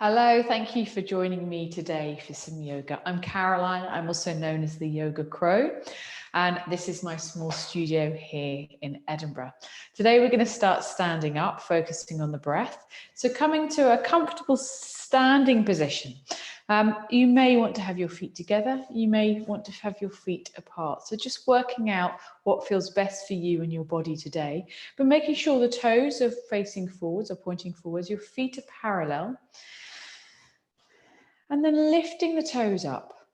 Hello, thank you for joining me today for some yoga. I'm Caroline, I'm also known as the Yoga Crow, and this is my small studio here in Edinburgh. Today we're going to start standing up, focusing on the breath. So coming to a comfortable standing position. You may want to have your feet together, you may want to have your feet apart. So just working out what feels best for you and your body today, but making sure the toes are facing forwards or pointing forwards, your feet are parallel. And then lifting the toes up,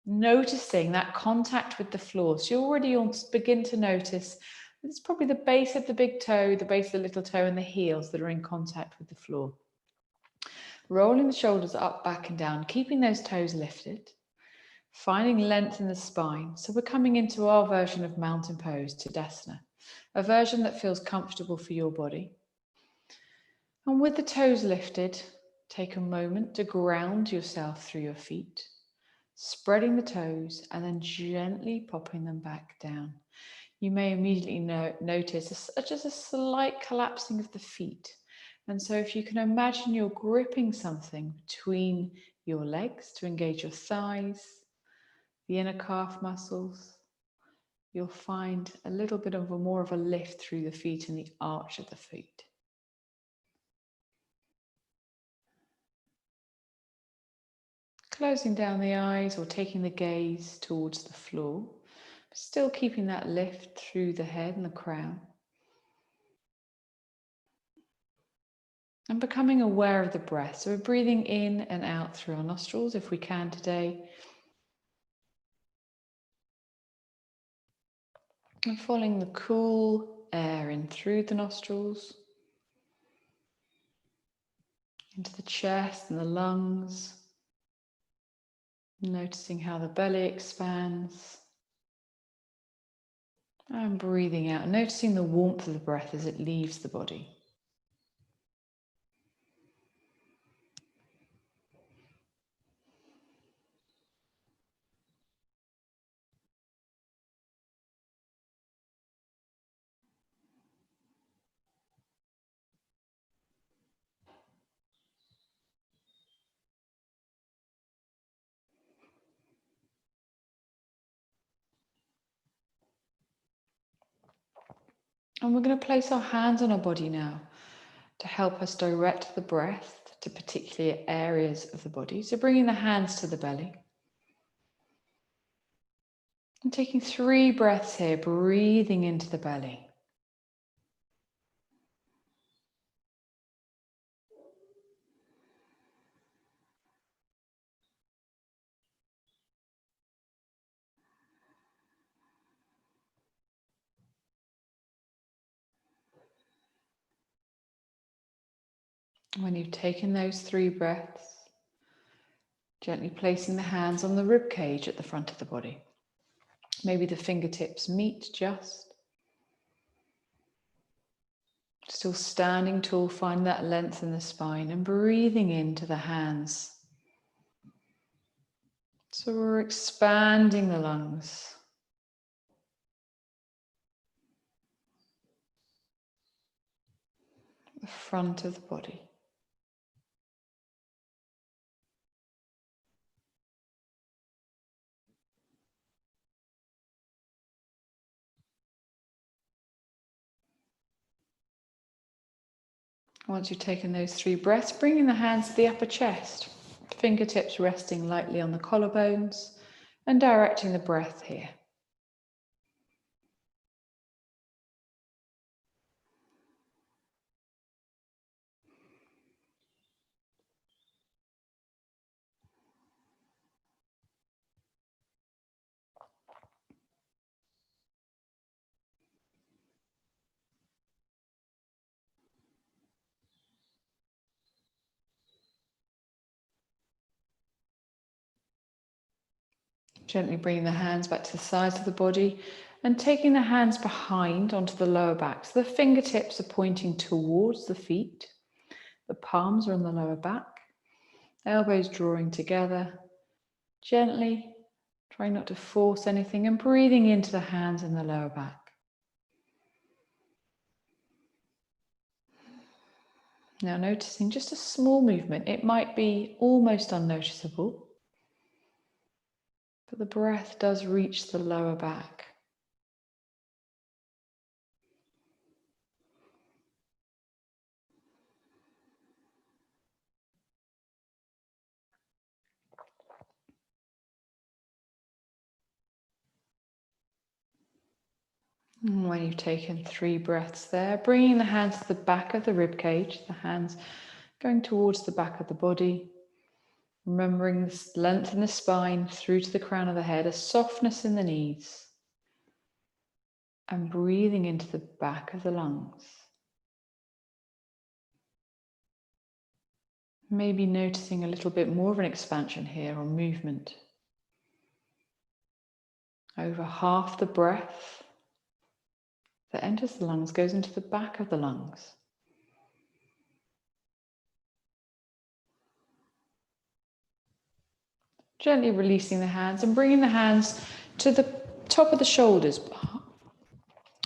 noticing that contact with the floor. So you already begin to notice it's probably the base of the big toe, the base of the little toe, and the heels that are in contact with the floor. Rolling the shoulders up, back and down, keeping those toes lifted, finding length in the spine. So we're coming into our version of mountain pose, Tadasana, a version that feels comfortable for your body. And with the toes lifted, take a moment to ground yourself through your feet, spreading the toes and then gently popping them back down. You may immediately notice just a slight collapsing of the feet. And so if you can imagine you're gripping something between your legs to engage your thighs, the inner calf muscles, you'll find a little bit of more of a lift through the feet and the arch of the feet. Closing down the eyes or taking the gaze towards the floor, but still keeping that lift through the head and the crown. And becoming aware of the breath. So we're breathing in and out through our nostrils if we can today. And following the cool air in through the nostrils, into the chest and the lungs. Noticing how the belly expands. And breathing out, noticing the warmth of the breath as it leaves the body. And we're going to place our hands on our body now to help us direct the breath to particular areas of the body. So bringing the hands to the belly. And taking 3 breaths here, breathing into the belly. When you've taken those 3 breaths, gently placing the hands on the rib cage at the front of the body. Maybe the fingertips meet just. Still standing tall, find that length in the spine and breathing into the hands. So we're expanding the lungs. The front of the body. Once you've taken those 3 breaths, bringing the hands to the upper chest, fingertips resting lightly on the collarbones and directing the breath here. Gently bringing the hands back to the sides of the body and taking the hands behind onto the lower back. So the fingertips are pointing towards the feet. The palms are on the lower back. Elbows drawing together. Gently, trying not to force anything and breathing into the hands in the lower back. Now noticing just a small movement. It might be almost unnoticeable, but the breath does reach the lower back. And when you've taken 3 breaths there, bringing the hands to the back of the rib cage, the hands going towards the back of the body, remembering this length in the spine through to the crown of the head, a softness in the knees, and breathing into the back of the lungs. Maybe noticing a little bit more of an expansion here or movement. Over half the breath that enters the lungs goes into the back of the lungs. Gently releasing the hands and bringing the hands to the top of the shoulders.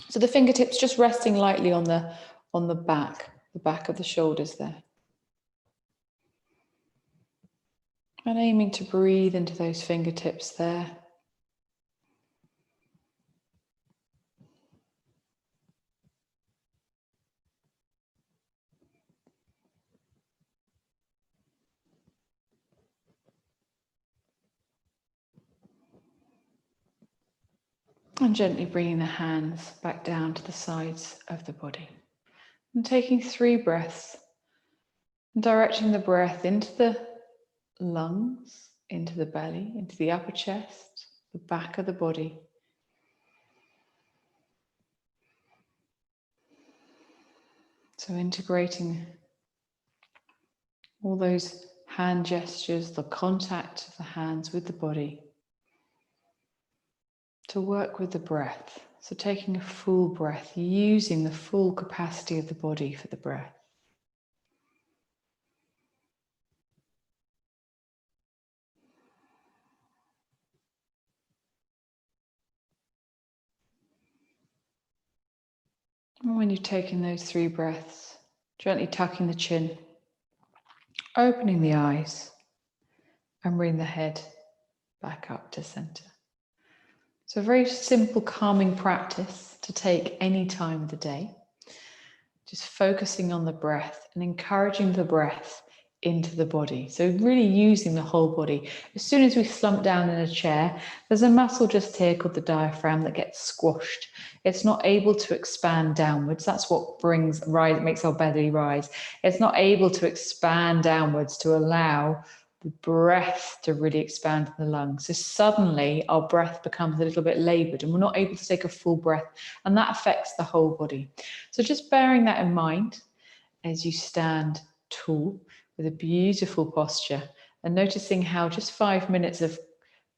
So the fingertips just resting lightly on the back of the shoulders there. And aiming to breathe into those fingertips there. And gently bringing the hands back down to the sides of the body. And taking 3 breaths. And directing the breath into the lungs, into the belly, into the upper chest, the back of the body. So integrating all those hand gestures, the contact of the hands with the body to work with the breath. So taking a full breath, using the full capacity of the body for the breath. And when you've taken those 3 breaths, gently tucking the chin, opening the eyes, and bring the head back up to center. So a very simple calming practice to take any time of the day. Just focusing on the breath and encouraging the breath into the body. So really using the whole body. As soon as we slump down in a chair, there's a muscle just here called the diaphragm that gets squashed. It's not able to expand downwards. That's what makes our belly rise. It's not able to expand downwards to allow the breath to really expand in the lungs. So suddenly our breath becomes a little bit labored and we're not able to take a full breath, and that affects the whole body. So just bearing that in mind as you stand tall with a beautiful posture and noticing how just 5 minutes of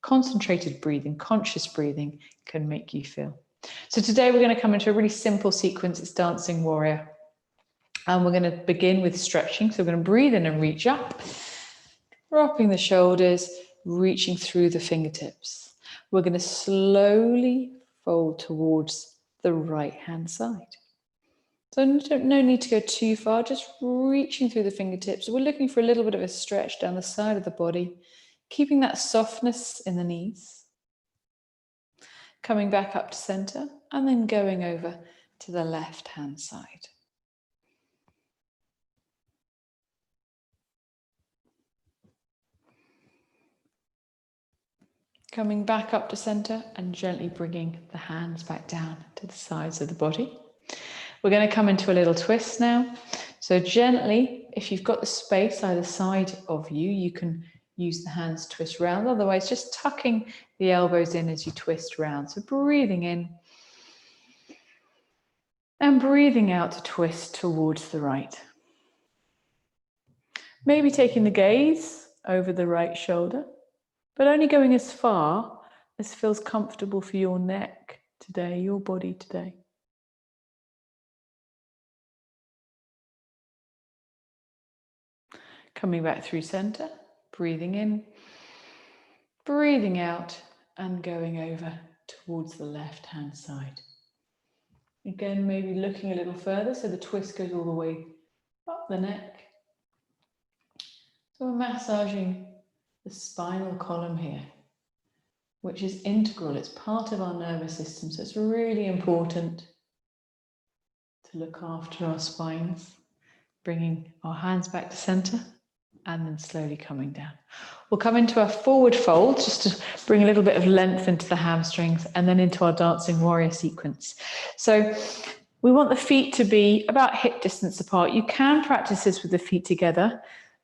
concentrated breathing, conscious breathing can make you feel. So today we're going to come into a really simple sequence. It's Dancing Warrior. And we're going to begin with stretching. So we're going to breathe in and reach up. Dropping the shoulders, reaching through the fingertips. We're going to slowly fold towards the right hand side. So no need to go too far, just reaching through the fingertips. We're looking for a little bit of a stretch down the side of the body, keeping that softness in the knees. Coming back up to center and then going over to the left hand side. Coming back up to center and gently bringing the hands back down to the sides of the body. We're going to come into a little twist now. So gently, if you've got the space either side of you, you can use the hands to twist round. Otherwise, just tucking the elbows in as you twist round. So breathing in and breathing out to twist towards the right. Maybe taking the gaze over the right shoulder, but only going as far as feels comfortable for your neck today, your body today. Coming back through center, breathing in, breathing out, and going over towards the left hand side. Again, maybe looking a little further so the twist goes all the way up up the neck. So we're massaging the spinal column here, which is integral. It's part of our nervous system. So it's really important to look after our spines, bringing our hands back to center and then slowly coming down. We'll come into our forward fold just to bring a little bit of length into the hamstrings and then into our dancing warrior sequence. So we want the feet to be about hip distance apart. You can practice this with the feet together,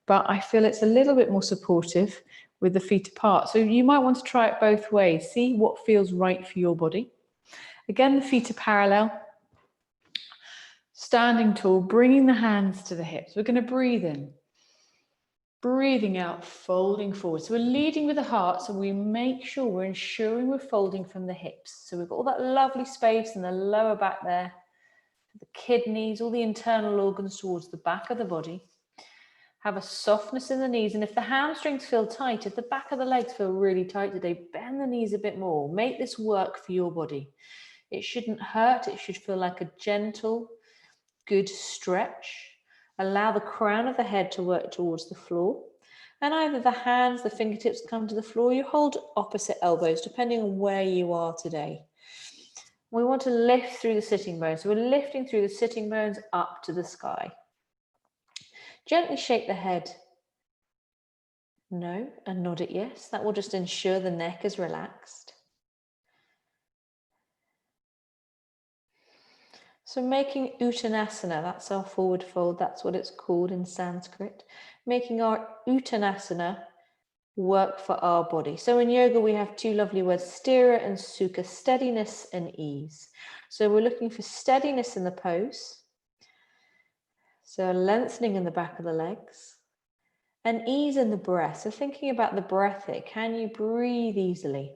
but I feel it's a little bit more supportive with the feet apart. So you might want to try it both ways. See what feels right for your body. Again, the feet are parallel. Standing tall, bringing the hands to the hips. We're going to breathe in. Breathing out, folding forward. So we're leading with the heart, so we make sure we're ensuring we're folding from the hips. So we've got all that lovely space in the lower back there, the kidneys, all the internal organs towards the back of the body. Have a softness in the knees, and if the hamstrings feel tight, if the back of the legs feel really tight today, bend the knees a bit more. Make this work for your body. It shouldn't hurt, it should feel like a gentle, good stretch. Allow the crown of the head to work towards the floor. And either the hands, the fingertips come to the floor, you hold opposite elbows, depending on where you are today. We want to lift through the sitting bones. So we're lifting through the sitting bones up to the sky. Gently shake the head no and nod it yes. That will just ensure the neck is relaxed. So making Uttanasana, that's our forward fold, that's what it's called in Sanskrit. Making our Uttanasana work for our body. So in yoga, we have two lovely words, sthira and sukha, steadiness and ease. So we're looking for steadiness in the pose. So lengthening in the back of the legs and ease in the breath. So thinking about the breath here, can you breathe easily?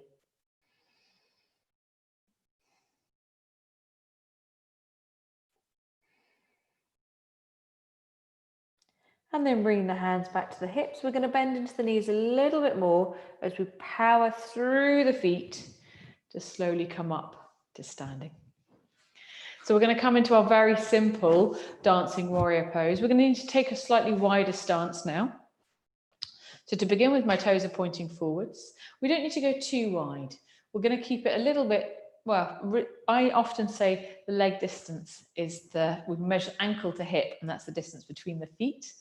And then bringing the hands back to the hips. We're going to bend into the knees a little bit more as we power through the feet to slowly come up to standing. So we're going to come into our very simple dancing warrior pose. We're going to need to take a slightly wider stance now. So to begin with, my toes are pointing forwards. We don't need to go too wide. We're going to keep it a little bit, well, I often say the leg distance is we measure ankle to hip, and that's the distance between the feet.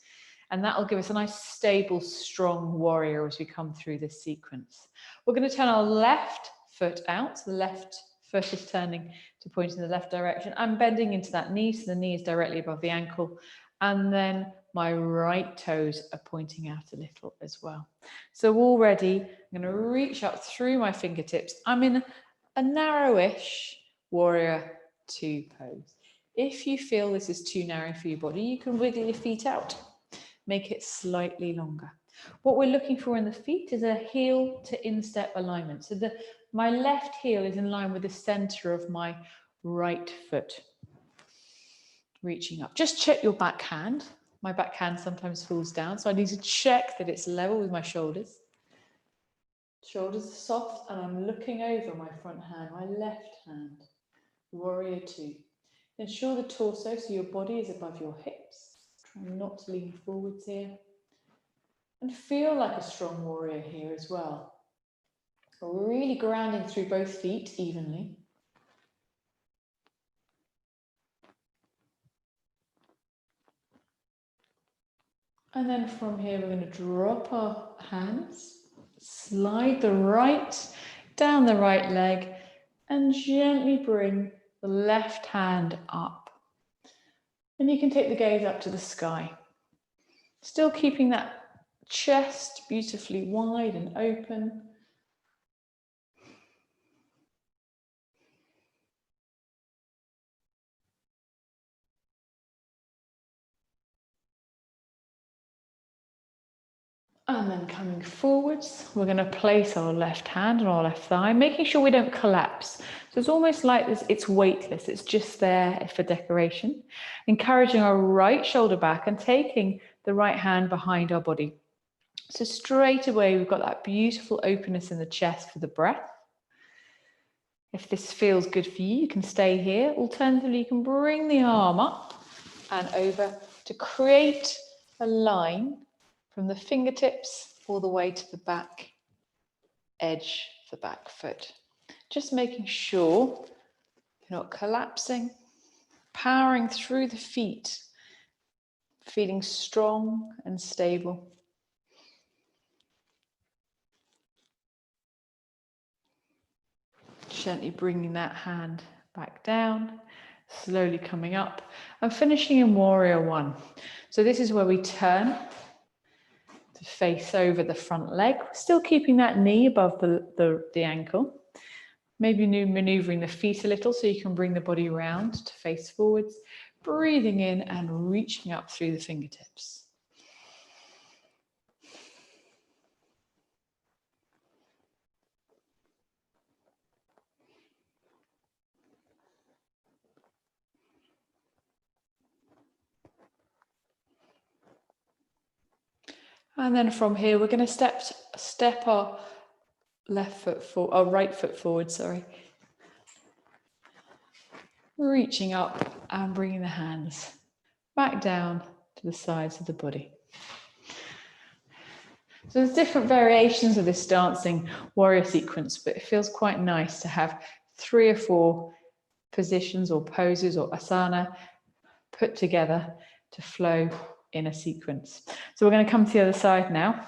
And that will give us a nice, stable, strong warrior as we come through this sequence. We're going to turn our left foot out. So the left foot is turning to point in the left direction. I'm bending into that knee, so the knee is directly above the ankle. And then my right toes are pointing out a little as well. So already, I'm going to reach up through my fingertips. I'm in a narrowish warrior two pose. If you feel this is too narrow for your body, you can wiggle your feet out. Make it slightly longer. What we're looking for in the feet is a heel to instep alignment. So my left heel is in line with the center of my right foot. Reaching up. Just check your back hand. My back hand sometimes falls down, so I need to check that it's level with my shoulders. Shoulders are soft, and I'm looking over my front hand, my left hand. Warrior two. Ensure the torso, so your body is above your hips. Try not to lean forwards here. And feel like a strong warrior here as well. We're really grounding through both feet evenly. And then from here, we're going to drop our hands, slide the right down the right leg, and gently bring the left hand up. And you can take the gaze up to the sky. Still keeping that chest beautifully wide and open. And then coming forwards, we're going to place our left hand on our left thigh, making sure we don't collapse. So it's almost like this, it's weightless, it's just there for decoration. Encouraging our right shoulder back and taking the right hand behind our body. So straight away, we've got that beautiful openness in the chest for the breath. If this feels good for you, you can stay here. Alternatively, you can bring the arm up and over to create a line from the fingertips all the way to the back edge of the back foot. Just making sure you're not collapsing, powering through the feet, feeling strong and stable. Gently bringing that hand back down, slowly coming up and finishing in Warrior One. So this is where we turn to face over the front leg, still keeping that knee above the ankle. Maybe maneuvering the feet a little so you can bring the body round to face forwards, breathing in and reaching up through the fingertips. And then from here, we're going to step our right foot forward, sorry. Reaching up and bringing the hands back down to the sides of the body. So there's different variations of this dancing warrior sequence, but it feels quite nice to have 3 or 4 positions or poses or asana put together to flow in a sequence. So we're going to come to the other side now.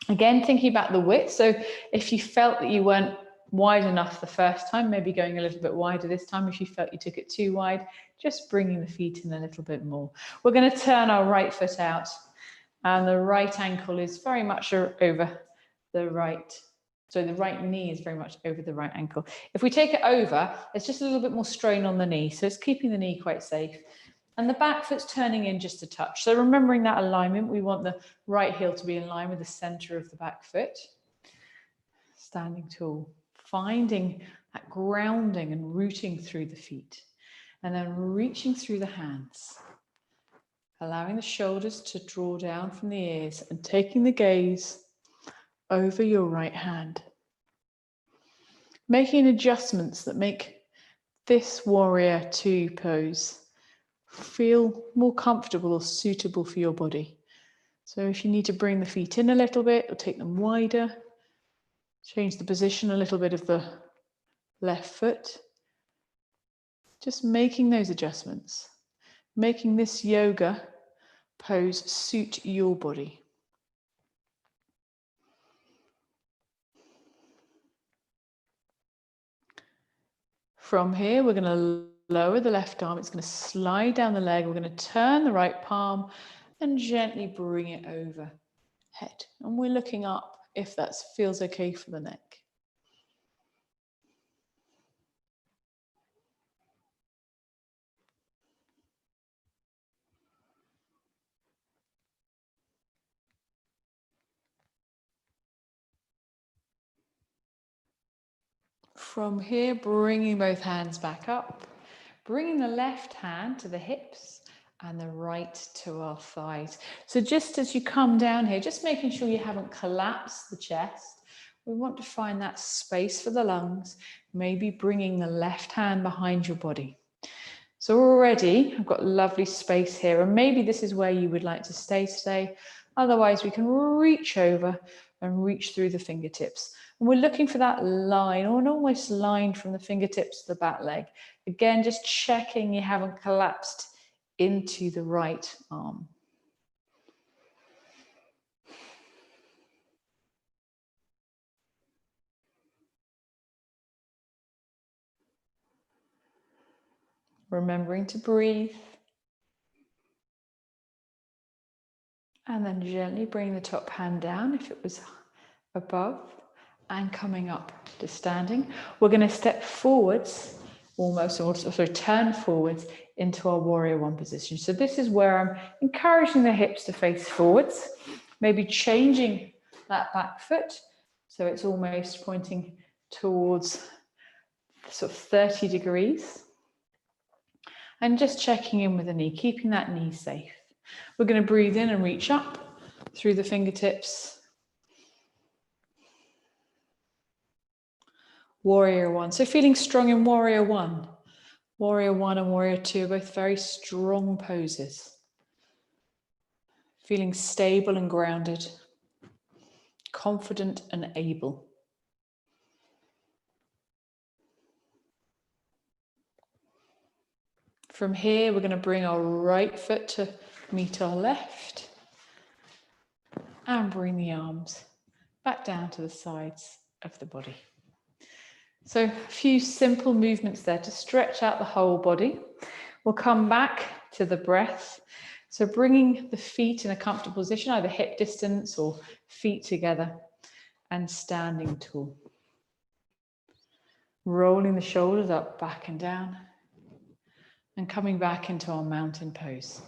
Again, thinking about the width. So if you felt that you weren't wide enough the first time, maybe going a little bit wider this time. If you felt you took it too wide, just bringing the feet in a little bit more. We're going to turn our right foot out and the right ankle is very much over the right. So the right knee is very much over the right ankle. If we take it over, it's just a little bit more strain on the knee. So it's keeping the knee quite safe. And the back foot's turning in just a touch. So remembering that alignment, we want the right heel to be in line with the center of the back foot. Standing tall, finding that grounding and rooting through the feet. And then reaching through the hands. Allowing the shoulders to draw down from the ears and taking the gaze over your right hand. Making adjustments that make this Warrior Two pose feel more comfortable or suitable for your body. So if you need to bring the feet in a little bit or take them wider, change the position a little bit of the left foot, just making those adjustments, making this yoga pose suit your body. From here, we're going to lower the left arm. It's going to slide down the leg. We're going to turn the right palm and gently bring it overhead. And we're looking up if that feels okay for the neck. From here, bringing both hands back up, bringing the left hand to the hips and the right to our thighs. So just as you come down here, just making sure you haven't collapsed the chest. We want to find that space for the lungs, maybe bringing the left hand behind your body. So already I've got lovely space here, and maybe this is where you would like to stay today. Otherwise, we can reach over and reach through the fingertips. And we're looking for that line, or an almost line from the fingertips to the back leg. Again, just checking you haven't collapsed into the right arm. Remembering to breathe. And then gently bring the top hand down if it was above, and coming up to standing. We're going to step forwards, turn forwards into our Warrior One position. So this is where I'm encouraging the hips to face forwards, maybe changing that back foot so it's almost pointing towards sort of 30 degrees. And just checking in with the knee, keeping that knee safe. We're going to breathe in and reach up through the fingertips. Warrior One. So feeling strong in Warrior One. Warrior One and Warrior Two are both very strong poses. feeling stable and grounded, confident and able. From here, we're going to bring our right foot to meet our left and bring the arms back down to the sides of the body. So a few simple movements there to stretch out the whole body. We'll come back to the breath. So bringing the feet in a comfortable position, either hip distance or feet together, and standing tall. Rolling the shoulders up, back and down, and coming back into our mountain pose.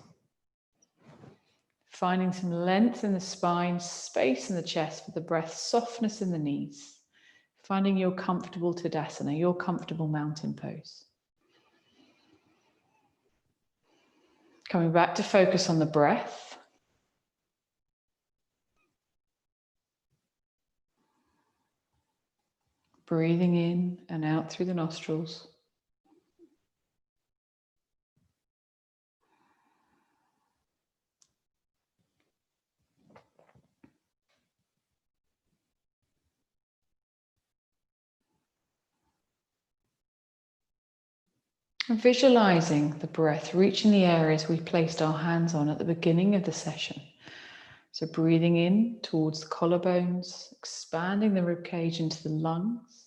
Finding some length in the spine, space in the chest for the breath, softness in the knees. Finding your comfortable Tadasana, your comfortable mountain pose. Coming back to focus on the breath. Breathing in and out through the nostrils. Visualizing the breath reaching the areas we placed our hands on at the beginning of the session. So breathing in towards the collarbones, expanding the ribcage into the lungs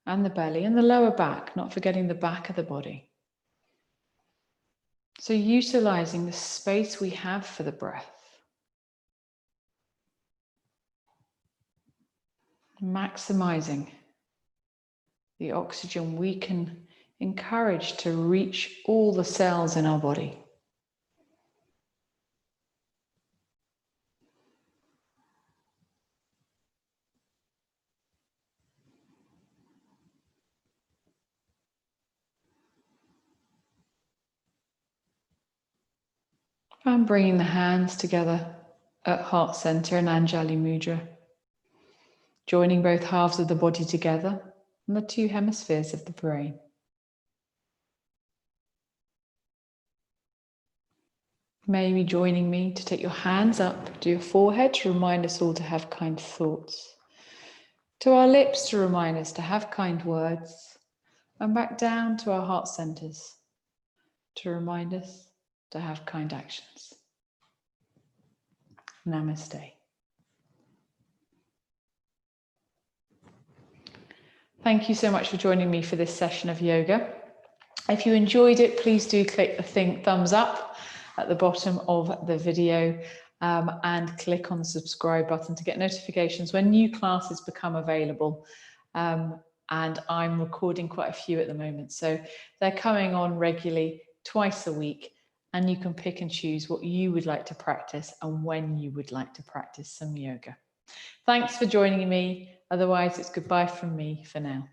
and the belly and the lower back, not forgetting the back of the body. So utilizing the space we have for the breath. Maximizing the oxygen we can encourage to reach all the cells in our body. And bringing the hands together at heart center in Anjali Mudra. Joining both halves of the body together and the two hemispheres of the brain. Maybe joining me to take your hands up to your forehead to remind us all to have kind thoughts. To our lips to remind us to have kind words. And back down to our heart centers to remind us to have kind actions. Namaste. Thank you so much for joining me for this session of yoga. If you enjoyed it, please do click the thumbs up at the bottom of the video and click on the subscribe button to get notifications when new classes become available. And I'm recording quite a few at the moment, so they're coming on regularly twice a week, and you can pick and choose what you would like to practice and when you would like to practice some yoga. Thanks for joining me. Otherwise, it's goodbye from me for now.